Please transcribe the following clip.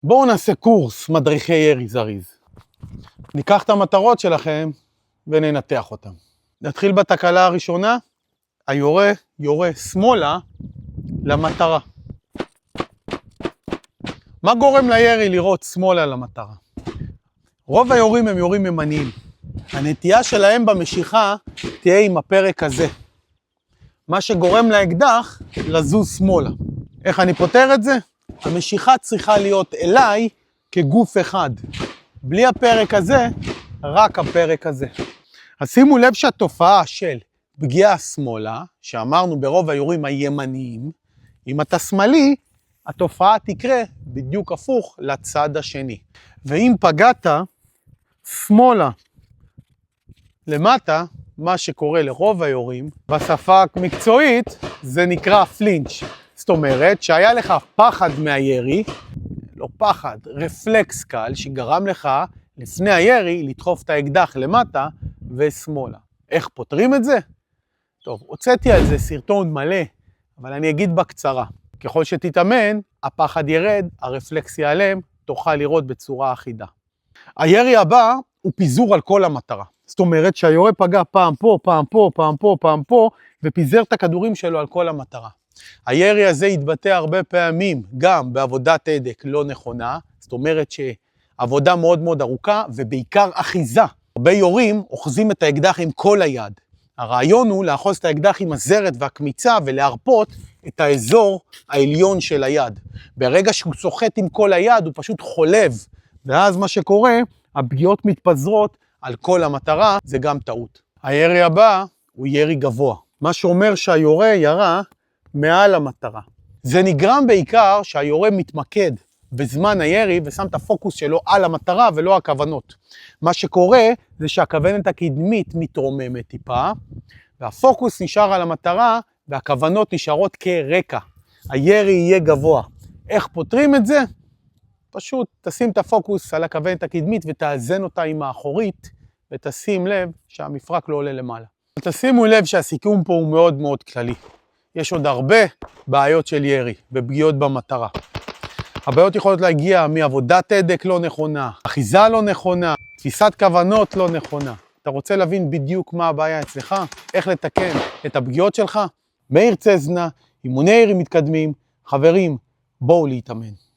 בואו נעשה קורס מדריכי ירי זריז. ניקח את המטרות שלכם וננתח אותם. נתחיל בתקלה הראשונה. היורה יורה שמאלה למטרה. מה גורם לירי לראות שמאלה למטרה? רוב היורים הם יורים ימניים. הנטייה שלהם במשיכה תהיה עם הפרק הזה. מה שגורם לאקדח לזוז שמאלה. איך אני פותר את זה? המשיכה צריכה להיות אליי כגוף אחד. בלי הפרק הזה, רק הפרק הזה. אז שימו לב שהתופעה של פגיעה שמאלה, שאמרנו ברוב היורים הימניים, אם אתה שמאלי, התופעה תקרה בדיוק הפוך לצד השני. ואם פגעת שמאלה למטה, מה שקורה לרוב היורים, בשפה המקצועית זה נקרא פלינץ'. זאת אומרת שהיה לך פחד מהירי, לא פחד, רפלקס קל שגרם לך לפני הירי לדחוף את האקדח למטה ושמאלה. איך פותרים את זה? טוב, הוצאתי על זה סרטון מלא, אבל אני אגיד בקצרה. ככל שתתאמן, הפחד ירד, הרפלקס ייעלם, תוכל לראות בצורה אחידה. הירי הבא הוא פיזור על כל המטרה. זאת אומרת שהיורה פגע פעם פה, פעם פה, פעם פה, פעם פה, ופיזר את הכדורים שלו על כל המטרה. הירי הזה יתבטא הרבה פעמים גם בעבודת הדק לא נכונה, זאת אומרת שעבודה מאוד מאוד ארוכה ובעיקר אחיזה. הרבה יורים אוחזים את האקדח עם כל היד. הרעיון הוא לאחוז את האקדח עם הזרת והקמיצה ולהרפות את האזור העליון של היד. ברגע שהוא סוחט עם כל היד הוא פשוט חולב, ואז מה שקורה, הפגיעות מתפזרות על כל המטרה, זה גם טעות. הירי הבא הוא ירי גבוה, מה שאומר שהיורה ירה מעל המטרה. זה נגרם בעיקר שהיורה מתמקד בזמן הירי ושם את הפוקוס שלו על המטרה ולא הכוונות. מה שקורה זה שהכוונת הקדמית מתרוממת טיפה, והפוקוס נשאר על המטרה והכוונות נשארות כרקע. הירי יהיה גבוה. איך פותרים את זה? פשוט תשים את הפוקוס על הכוונת הקדמית ותאזן אותה עם האחורית, ותשים לב שהמפרק לא עולה למעלה. תשימו לב שהסיכום פה הוא מאוד מאוד כללי. יש עוד הרבה בעיות של ירי ופגיעות במטרה. הבעיות יכולות להגיע מעבודת הדק לא נכונה, אחיזה לא נכונה, תפיסת כוונות לא נכונה. אתה רוצה להבין בדיוק מה הבעיה אצלך? איך לתקן את הפגיעות שלך? מאיר צזנה, אימוני ירי מתקדמים. חברים, בואו להתאמן.